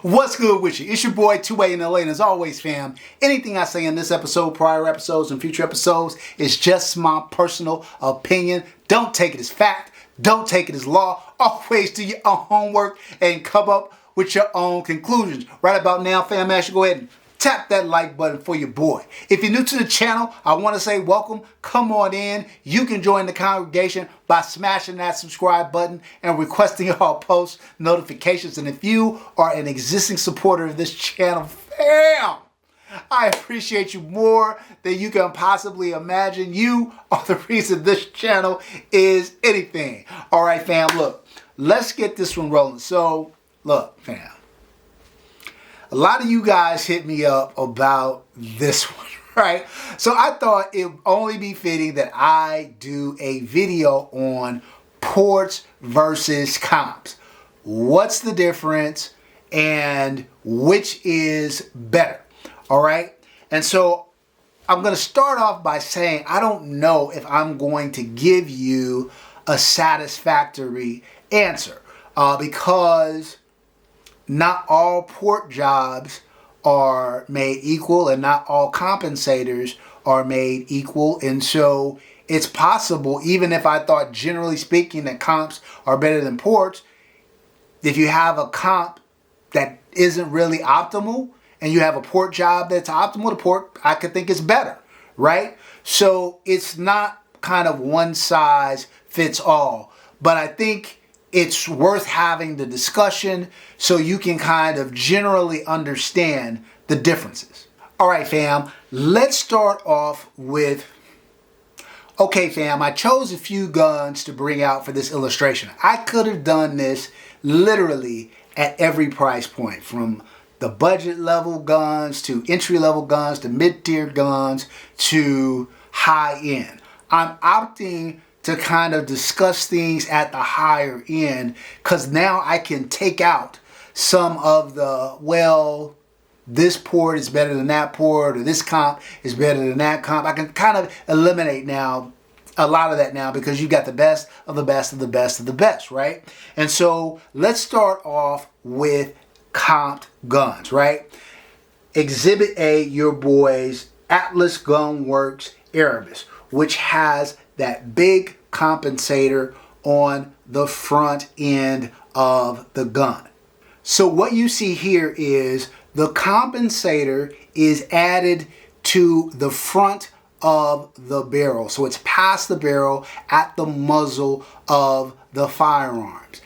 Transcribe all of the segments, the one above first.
What's good with you? It's your boy 2A in LA, and as always, fam, anything I say in this episode, prior episodes, and future episodes is just my personal opinion. Don't take it as fact. Don't take it as law. Always do your own homework and come up with your own conclusions. Right about now, fam, I should go ahead and tap that like button for your boy. If you're new to the channel, I want to say welcome. Come on in. You can join the congregation by smashing that subscribe button and requesting all post notifications. And if you are an existing supporter of this channel, fam, I appreciate you more than you can possibly imagine. You are the reason this channel is anything. All right, fam, look, let's get this one rolling. So, look, fam. A lot of you guys hit me up about this one, right? So I thought it would only be fitting that I do a video on ports versus comps. What's the difference and which is better, all right? And so I'm going to start off by saying I don't know if I'm going to give you a satisfactory answer because not all port jobs are made equal and not all compensators are made equal. And so it's possible, even if I thought generally speaking that comps are better than ports, if you have a comp that isn't really optimal and you have a port job that's optimal, the port I could think is better, right? So it's not kind of one size fits all, but I think it's worth having the discussion so you can kind of generally understand the differences. All right, fam, let's start off with, okay, fam, I chose a few guns to bring out for this illustration. I could have done this literally at every price point, from the budget level guns to entry level guns to mid-tier guns to high end. I'm opting to kind of discuss things at the higher end because now I can take out some of the, well, this port is better than that port or this comp is better than that comp. I can kind of eliminate now a lot of that now because you got the best of the best of the best of the best, right? And so let's start off with comped guns, right? Exhibit A, your boy's Atlas Gun Works Erebus, which has that big compensator on the front end of the gun. So what you see here is the compensator is added to the front of the barrel. So it's past the barrel at the muzzle of the firearms.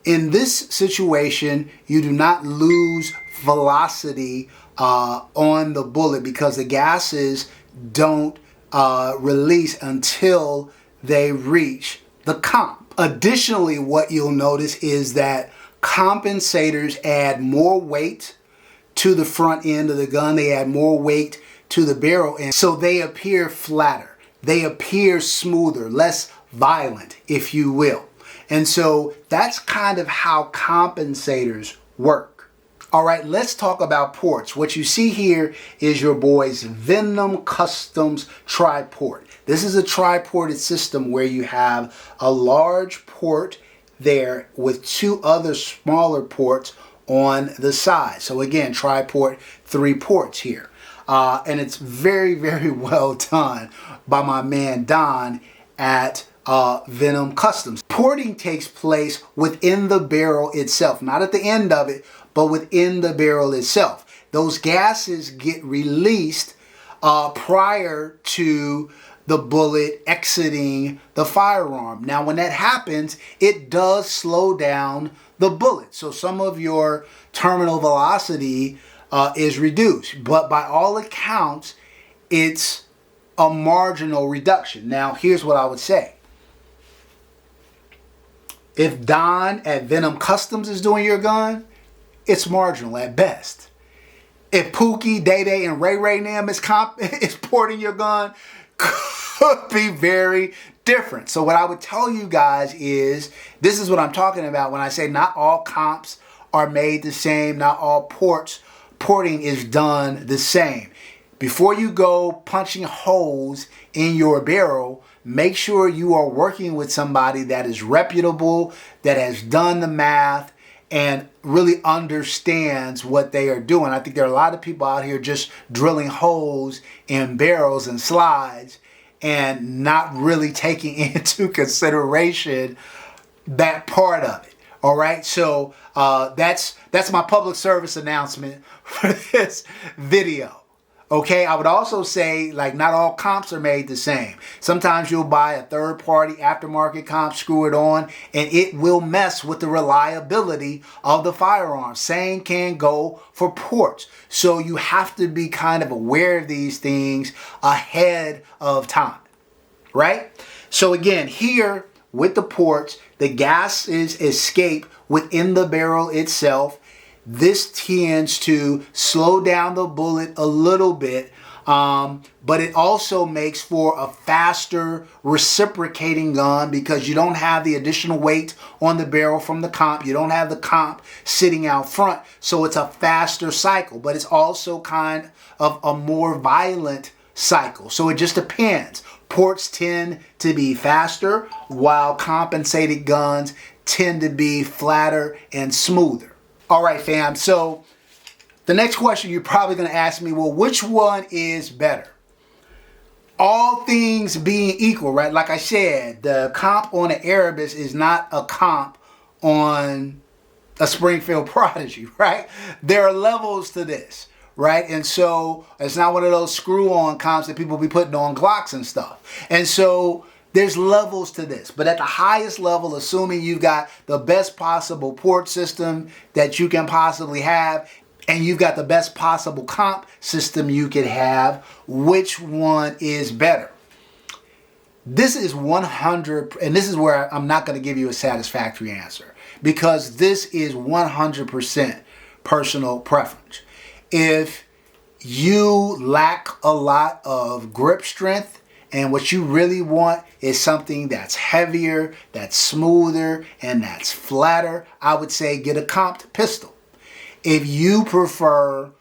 In this situation, you do not lose velocity on the bullet because the gases don't release until they reach the comp. Additionally, what you'll notice is that compensators add more weight to the front end of the gun. They add more weight to the barrel end, so they appear flatter. They appear smoother, less violent, if you will. And so that's kind of how compensators work. All right, let's talk about ports. What you see here is your boy's Venom Customs tri-port. This is a tri-ported system where you have a large port there with two other smaller ports on the side. So again, tri-port, 3 ports here. And it's very, very well done by my man Don at Venom Customs. Porting takes place within the barrel itself, not at the end of it, but within the barrel itself. Those gases get released prior to the bullet exiting the firearm. Now, when that happens, it does slow down the bullet. So some of your terminal velocity is reduced, but by all accounts, it's a marginal reduction. Now, here's what I would say. If Don at Venom Customs is doing your gun, it's marginal at best. If Pookie, Day Day, and Ray Ray Nam is porting your gun, could be very different. So what I would tell you guys is, this is what I'm talking about when I say not all comps are made the same, not all porting is done the same. Before you go punching holes in your barrel, make sure you are working with somebody that is reputable, that has done the math, and really understands what they are doing. I think there are a lot of people out here just drilling holes in barrels and slides and not really taking into consideration that part of it. All right, so that's my public service announcement for this video. Okay, I would also say, like, not all comps are made the same. Sometimes you'll buy a third-party aftermarket comp, screw it on, and it will mess with the reliability of the firearm. Same can go for ports. So you have to be kind of aware of these things ahead of time, right? So again, here with the ports, the gases escape within the barrel itself. This tends to slow down the bullet a little bit, but it also makes for a faster reciprocating gun because you don't have the additional weight on the barrel from the comp. You don't have the comp sitting out front, so it's a faster cycle, but it's also kind of a more violent cycle. So it just depends. Ports tend to be faster, while compensated guns tend to be flatter and smoother. All right, fam. So the next question you're probably going to ask me, well, which one is better? All things being equal, right? Like I said, the comp on an Erebus is not a comp on a Springfield Prodigy, right? There are levels to this, right? And so it's not one of those screw-on comps that people be putting on Glocks and stuff. And so there's levels to this, but at the highest level, assuming you've got the best possible port system that you can possibly have, and you've got the best possible comp system you could have, which one is better? This is 100, and this is where I'm not going to give you a satisfactory answer, because this is 100% personal preference. If you lack a lot of grip strength, and what you really want is something that's heavier, that's smoother, and that's flatter, I would say get a comped pistol. If you prefer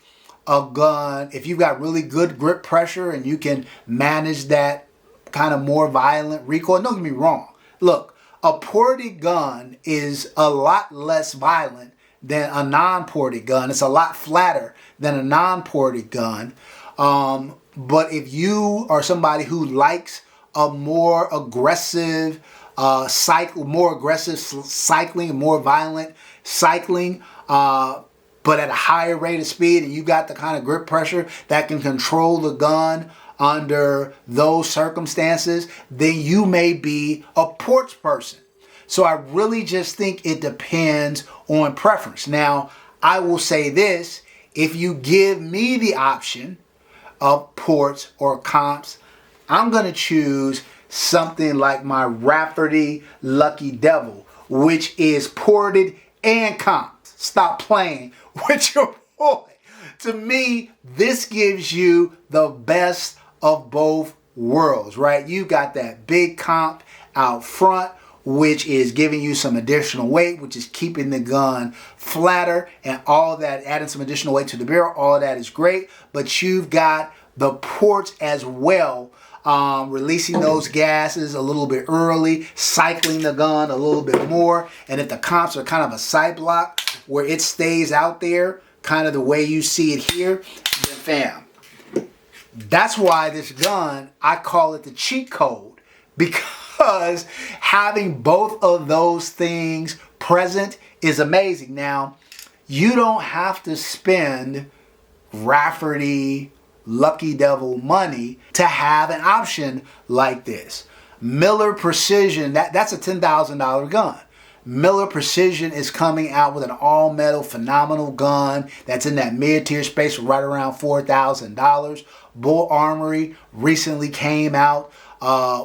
a gun, if you've got really good grip pressure and you can manage that kind of more violent recoil, don't get me wrong. Look, a ported gun is a lot less violent than a non-ported gun. It's a lot flatter than a non-ported gun. But if you are somebody who likes a more aggressive cycling, more violent cycling, but at a higher rate of speed, and you got the kind of grip pressure that can control the gun under those circumstances, then you may be a ports person. So I really just think it depends on preference. Now, I will say this, if you give me the option of ports or comps, I'm going to choose something like my Rafferty Lucky Devil, which is ported and comps. Stop playing with your boy. To me, this gives you the best of both worlds, right? You got that big comp out front, which is giving you some additional weight, which is keeping the gun flatter, and all that, adding some additional weight to the barrel, all that is great. But you've got the ports as well, releasing those gases a little bit early, cycling the gun a little bit more. And if the comps are kind of a side block where it stays out there, kind of the way you see it here, then fam, that's why this gun, I call it the cheat code, because having both of those things present is amazing. Now, you don't have to spend Rafferty Lucky Devil money to have an option like this. Miller Precision, that's a $10,000 gun. Miller Precision is coming out with an all-metal phenomenal gun that's in that mid-tier space right around $4,000. Bull Armory recently came out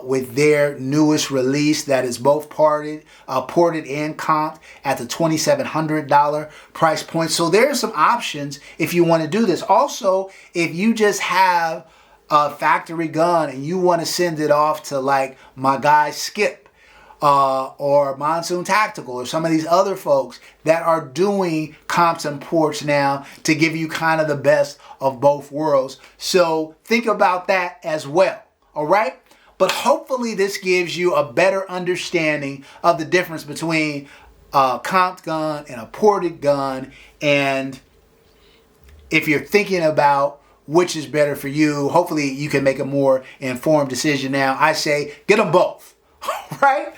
with their newest release that is both ported and comped at the $2,700 price point. So there's some options if you want to do this. Also, if you just have a factory gun and you want to send it off to like my guy Skip, or Monsoon Tactical, or some of these other folks that are doing comps and ports now to give you kind of the best of both worlds. So think about that as well, all right? But hopefully this gives you a better understanding of the difference between a comped gun and a ported gun. And if you're thinking about which is better for you, hopefully you can make a more informed decision now. I say get them both. Right?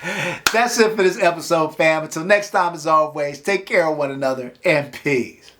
That's it for this episode, fam. Until next time, as always, take care of one another and peace.